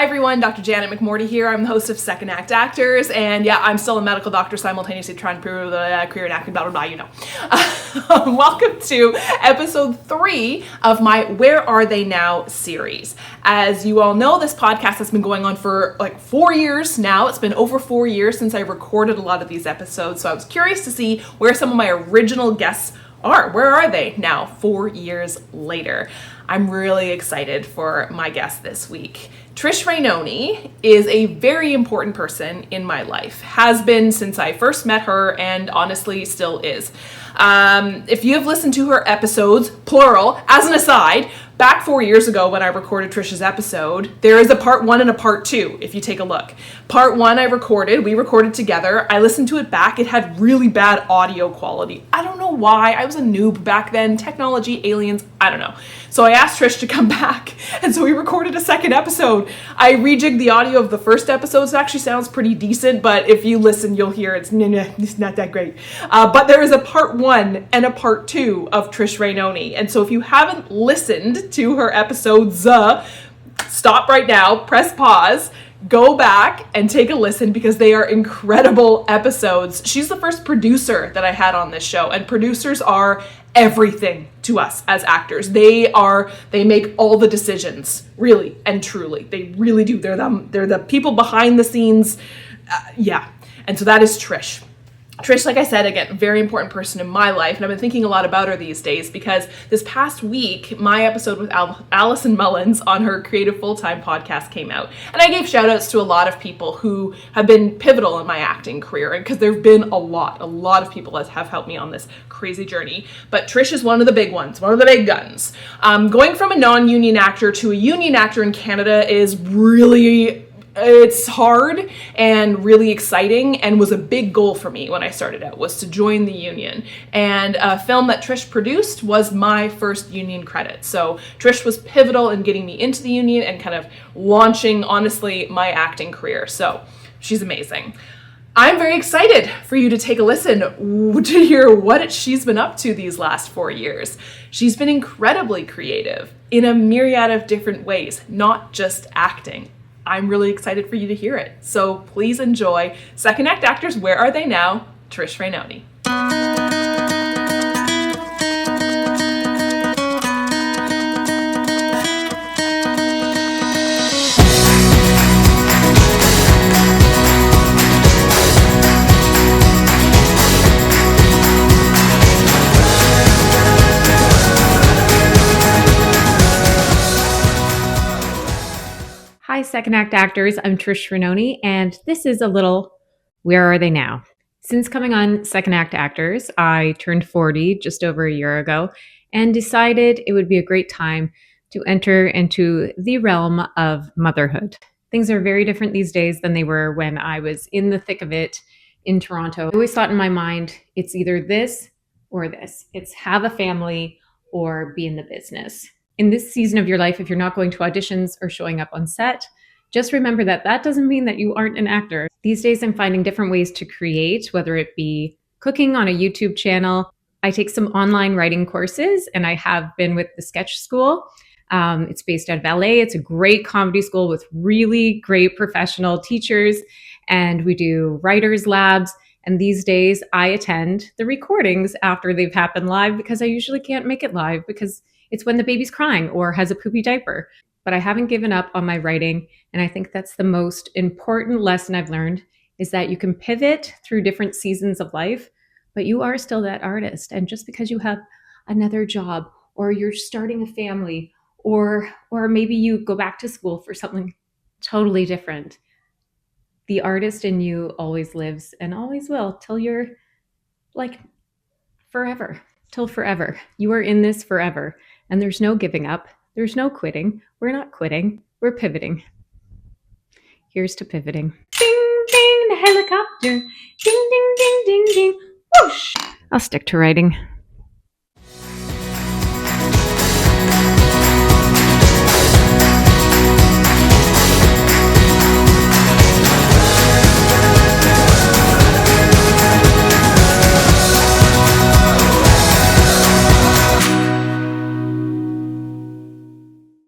Hi everyone, Dr. Janet McMordie here. I'm the host of Second Act Actors, and yeah, I'm still a medical doctor simultaneously trying to prove a career in acting, blah, blah, blah, you know. Welcome to episode 3 of my Where Are They Now series. As you all know, this podcast has been going on for like 4 years now. It's been over 4 years since I recorded a lot of these episodes, so I was curious to see where some of my original guests are. Where are they now, 4 years later? I'm really excited for my guest this week. TRISH RAINONE is a very important person in my life, has been since I first met her, and honestly still is. If you have listened to her episodes, plural, as an aside, back 4 years ago when I recorded Trish's episode, there is a part 1 and a part 2, if you take a look. Part 1 we recorded together. I listened to it back. It had really bad audio quality. I don't know why. I was a noob back then. Technology, aliens, I don't know. So I asked Trish to come back, and so we recorded a second episode. I rejigged the audio of the first episode, so it actually sounds pretty decent, but if you listen, you'll hear it's not that great. But there is a part 1 and a part 2 of TRISH RAINONE, and so if you haven't listened to her episodes, stop right now, press pause, go back and take a listen because they are incredible episodes. She's the first producer that I had on this show, and producers are everything to us as actors. They make all the decisions, really and truly. They really do. They're the people behind the scenes. And so that is Trish. Trish, like I said, again, very important person in my life, and I've been thinking a lot about her these days because this past week, my episode with Allison Mullins on her Creative Full-Time podcast came out, and I gave shout-outs to a lot of people who have been pivotal in my acting career, and because there have been a lot of people that have helped me on this crazy journey, but Trish is one of the big ones, one of the big guns. Going from a non-union actor to a union actor in Canada is really... It's hard and really exciting, and was a big goal for me when I started out, was to join the union. And a film that Trish produced was my first union credit. So Trish was pivotal in getting me into the union and kind of launching, honestly, my acting career. So she's amazing. I'm very excited for you to take a listen to hear what she's been up to these last 4 years. She's been incredibly creative in a myriad of different ways, not just acting. I'm really excited for you to hear it. So please enjoy Second Act Actors, Where Are They Now? TRISH RAINONE. Hi, Second Act Actors. I'm TRISH RAINONE, and this is a little Where Are They Now? Since coming on Second Act Actors, I turned 40 just over a year ago and decided it would be a great time to enter into the realm of motherhood. Things are very different these days than they were when I was in the thick of it in Toronto. I always thought in my mind, it's either this or this. It's have a family or be in the business. In this season of your life, if you're not going to auditions or showing up on set, just remember that that doesn't mean that you aren't an actor. These days, I'm finding different ways to create, whether it be cooking on a YouTube channel. I take some online writing courses, and I have been with the Sketch School. It's based out of LA. It's a great comedy school with really great professional teachers, and we do writers' labs. And these days, I attend the recordings after they've happened live because I usually can't make it live because it's when the baby's crying or has a poopy diaper. But I haven't given up on my writing. And I think that's the most important lesson I've learned, is that you can pivot through different seasons of life, but you are still that artist. And just because you have another job, or you're starting a family, or maybe you go back to school for something totally different, the artist in you always lives and always will till you're like forever, till forever. You are in this forever. And there's no giving up. There's no quitting. We're not quitting. We're pivoting. Here's to pivoting. Ding, ding, the helicopter. Ding, ding, ding, ding, ding. Whoosh. I'll stick to writing.